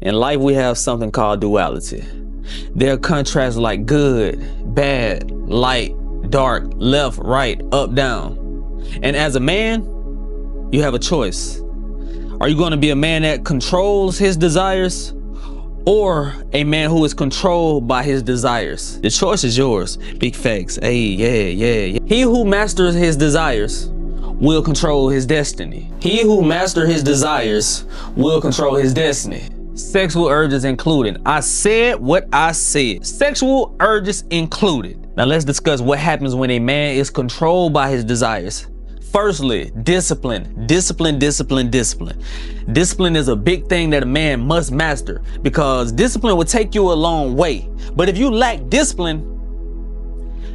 In life, we have something called duality. There are contrasts like good, bad, light, dark, left, right, up, down. And as a man, you have a choice. Are you going to be a man that controls his desires, or a man who is controlled by his desires? The choice is yours. Big facts. Hey, yeah. He who masters his desires will control his destiny. He who masters his desires will control his destiny. Sexual urges included. I said what I said. Sexual urges included. Now let's discuss what happens when a man is controlled by his desires. Firstly, discipline. Discipline is a big thing that a man must master, because discipline will take you a long way. But if you lack discipline,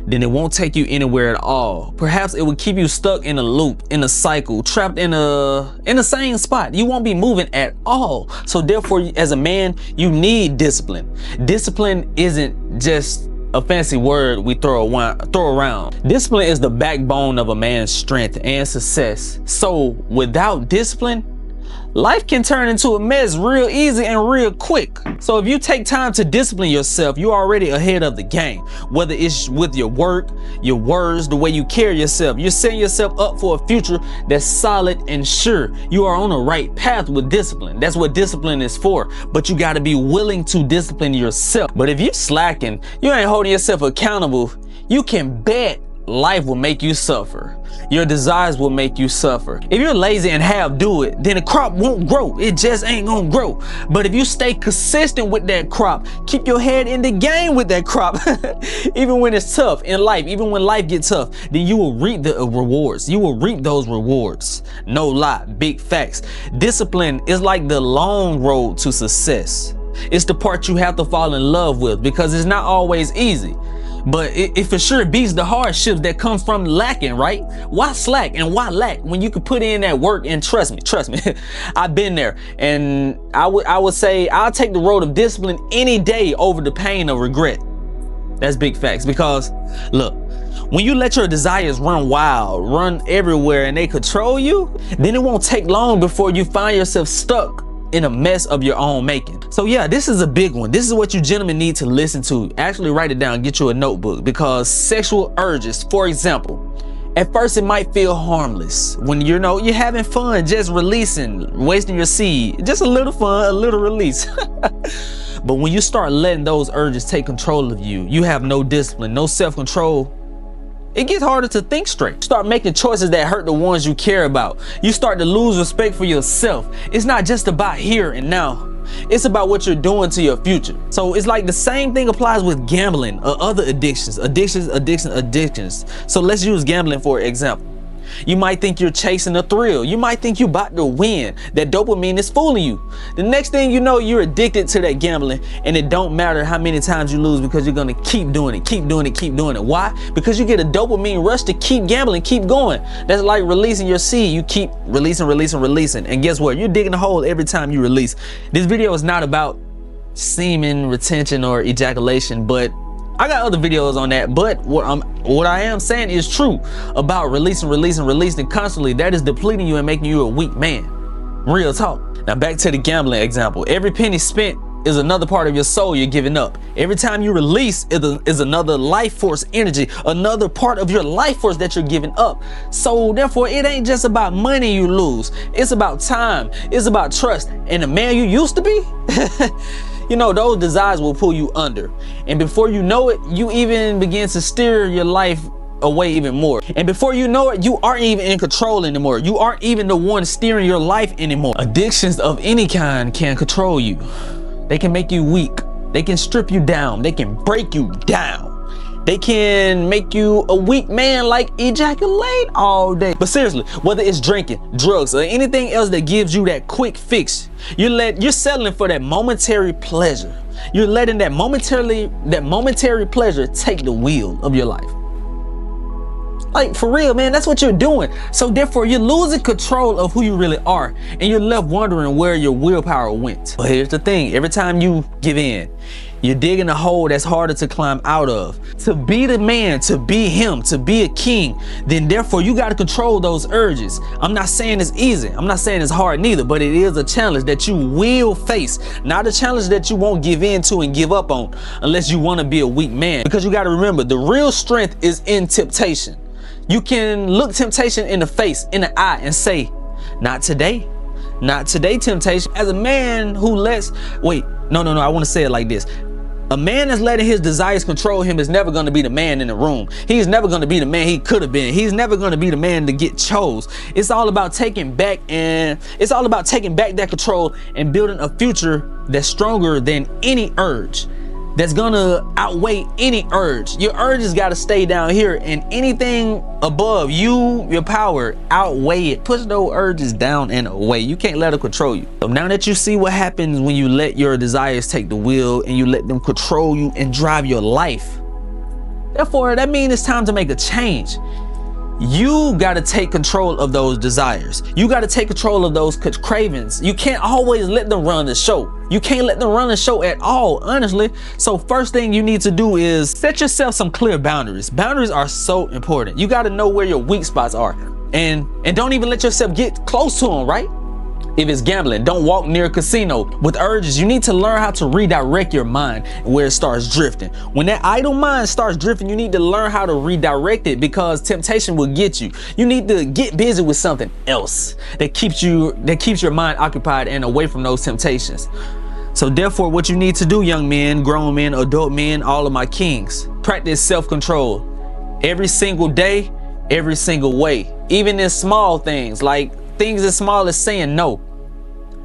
then it won't take you anywhere at all. Perhaps it will keep you stuck in a loop, in a cycle, trapped in the same spot. You won't be moving at all. So therefore, as a man, you need discipline. Discipline isn't just a fancy word we throw around. Discipline is the backbone of a man's strength and success. So without discipline, life can turn into a mess real easy and real quick. So if you take time to discipline yourself, you're already ahead of the game. Whether it's with your work, your words, the way you carry yourself, you're setting yourself up for a future that's solid and sure. You are on the right path with discipline. That's what discipline is for. But you gotta be willing to discipline yourself. But if you're slacking, you ain't holding yourself accountable, you can bet life will make you suffer. Your desires will make you suffer. If you're lazy and half do it, then the crop won't grow. It just ain't gonna grow. But if you stay consistent with that crop, keep your head in the game with that crop, even when it's tough in life, even when life gets tough, then you will reap the rewards. You will reap those rewards. No lie, big facts. Discipline is like the long road to success. It's the part you have to fall in love with, because it's not always easy. But it for sure beats the hardships that come from lacking, right? Why slack and why lack when you could put in that work? And trust me, I've been there. And I would say I'll take the road of discipline any day over the pain of regret. That's big facts. Because look, when you let your desires run wild, run everywhere, and they control you, then it won't take long before you find yourself stuck in a mess of your own making. So yeah, this is a big one. This is what you gentlemen need to listen to. Actually write it down, get you a notebook, because sexual urges, for example, at first it might feel harmless when you're having fun, just releasing, wasting your seed, just a little fun, a little release. But when you start letting those urges take control of you, you have no discipline, no self-control, it gets harder to think straight. Start making choices that hurt the ones you care about. You start to lose respect for yourself. It's not just about here and now. It's about what you're doing to your future. So it's like the same thing applies with gambling or other addictions. So let's use gambling for example. You might think you're chasing a thrill. You might think you're about to win. That dopamine is fooling you. The next thing you know, you're addicted to that gambling, and it don't matter how many times you lose, because you're gonna keep doing it. Why? Because you get a dopamine rush to keep gambling, keep going. That's like releasing your seed. You keep releasing. And guess what? You're digging a hole every time you release. This video is not about semen retention or ejaculation, but I got other videos on that. But what I am saying is true about releasing constantly. That is depleting you and making you a weak man. Real talk. Now back to the gambling example. Every penny spent is another part of your soul you're giving up. Every time you release is another life force energy, another part of your life force that you're giving up. So therefore, it ain't just about money you lose. It's about time. It's about trust. And the man you used to be, you know, those desires will pull you under. And before you know it, you even begin to steer your life away even more. And before you know it, you aren't even in control anymore. You aren't even the one steering your life anymore. Addictions of any kind can control you. They can make you weak. They can strip you down. They can break you down. They can make you a weak man, like ejaculate all day. But seriously, whether it's drinking, drugs, or anything else that gives you that quick fix, you're settling for that momentary pleasure. You're letting that momentary pleasure take the wheel of your life. Like, for real, man, that's what you're doing. So therefore, you're losing control of who you really are, and you're left wondering where your willpower went. But here's the thing, every time you give in, you're digging a hole that's harder to climb out of. To be the man, to be him, to be a king, then therefore you got to control those urges. I'm not saying it's easy. I'm not saying it's hard neither, but it is a challenge that you will face. Not a challenge that you won't give in to and give up on unless you want to be a weak man. Because you got to remember, the real strength is in temptation. You can look temptation in the face, in the eye, and say, not today. Not today, temptation. As a man who lets, I want to say it like this. A man that's letting his desires control him is never going to be the man in the room. He's never going to be the man he could have been. He's never going to be the man to get chose. It's all about taking back that control and building a future that's stronger than any urge. That's gonna outweigh any urge. Your urges gotta stay down here, and anything above you, your power, outweigh it. Push those urges down and away. You can't let them control you. So now that you see what happens when you let your desires take the wheel and you let them control you and drive your life, therefore that means it's time to make a change. You got to take control of those desires. You got to take control of those cravings. You can't always let them run the show. You can't let them run the show at all, honestly. So first thing you need to do is set yourself some clear boundaries. Boundaries are so important. You got to know where your weak spots are, and don't even let yourself get close to them, right? If it's gambling, don't walk near a casino. With urges, you need to learn how to redirect your mind where it starts drifting. When that idle mind starts drifting, you need to learn how to redirect it, because temptation will get you. You need to get busy with something else that keeps your mind occupied and away from those temptations. So therefore, what you need to do, young men, grown men, adult men, all of my kings, practice self-control every single day, every single way, even in small things, like things as small as saying no.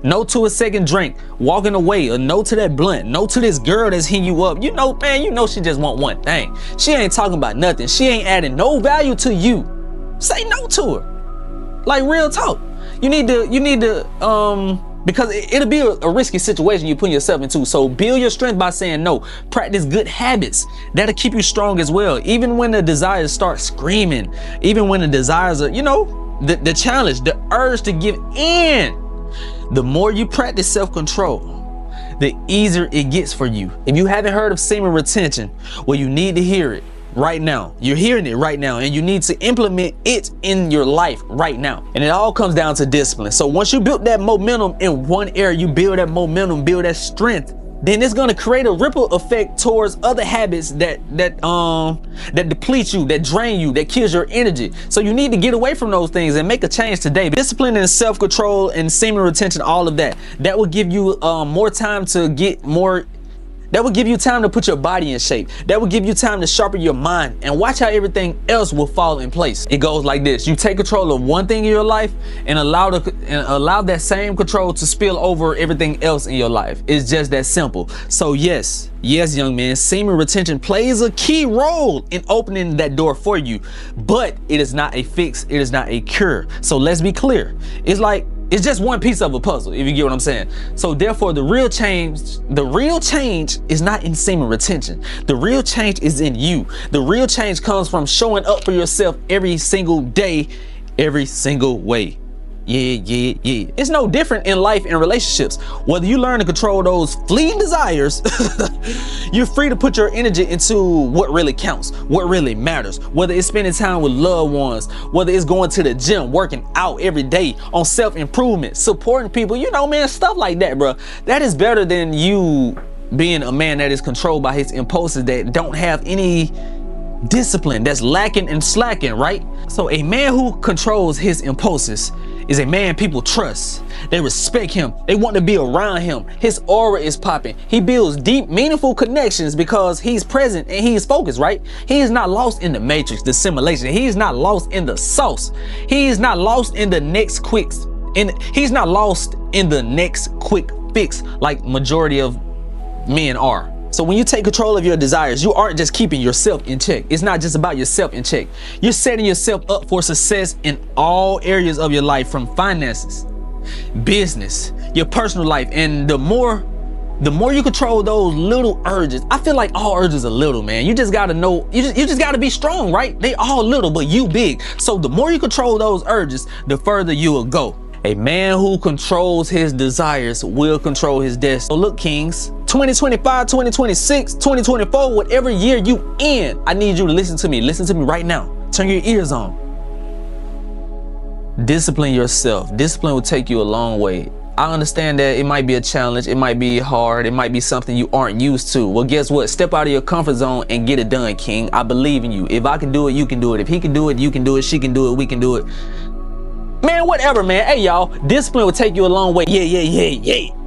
No to a second drink, walking away, or no to that blunt, no to this girl that's hitting you up. You know, man, you know she just want one thing. She ain't talking about nothing. She ain't adding no value to you. Say no to her. Like, real talk. You need to, because it'll be a risky situation you're putting yourself into. So build your strength by saying no. Practice good habits. That'll keep you strong as well. Even when the desires start screaming, even when the desires are, the challenge, the urge to give in. The more you practice self-control, the easier it gets for you. If you haven't heard of semen retention, well, you need to hear it right now. You're hearing it right now, and you need to implement it in your life right now. And it all comes down to discipline. So once you build that momentum in one area, you build that momentum, build that strength, then it's going to create a ripple effect towards other habits that deplete you, that drain you, that kills your energy. So you need to get away from those things and make a change today. Discipline and self-control and semen retention, all of that will give you more time to get more. That will give you time to put your body in shape. That will give you time to sharpen your mind, and watch how everything else will fall in place. It goes like this. You take control of one thing in your life and allow that same control to spill over everything else in your life. It's just that simple. So yes, young man, semen retention plays a key role in opening that door for you, but it is not a fix. It is not a cure. So let's be clear. It's just one piece of a puzzle, if you get what I'm saying. So therefore, the real change is not in semen retention. The real change is in you. The real change comes from showing up for yourself every single day, every single way. Yeah. It's no different in life and relationships. Whether you learn to control those fleeting desires, you're free to put your energy into what really counts, what really matters. Whether it's spending time with loved ones, whether it's going to the gym, working out every day on self-improvement, supporting people, man, stuff like that, bro. That is better than you being a man that is controlled by his impulses, that don't have any discipline, that's lacking and slacking, right? So a man who controls his impulses is a man people trust. They respect him. They want to be around him. His aura is popping. He builds deep, meaningful connections because he's present and he's focused, right? He is not lost in the matrix, the simulation. He is not lost in the sauce. He is not lost in the next quick fix like majority of men are. So when you take control of your desires, you aren't just keeping yourself in check. It's not just about yourself in check. You're setting yourself up for success in all areas of your life, from finances, business, your personal life. And the more The more you control those little urges, I feel like all urges are little, man. You just gotta know, you just gotta be strong, right? They all little, but you big. So the more you control those urges, the further you will go. A man who controls his desires will control his destiny. So look, kings, 2025, 2026, 2024, whatever year you in, I need you to listen to me. Listen to me right now. Turn your ears on. Discipline yourself. Discipline will take you a long way. I understand that it might be a challenge, it might be hard, it might be something you aren't used to. Well, guess what? Step out of your comfort zone and get it done, king. I believe in you. If I can do it, you can do it. If he can do it, you can do it. She can do it, we can do it. Man, whatever, man. Hey, y'all, discipline will take you a long way. Yeah.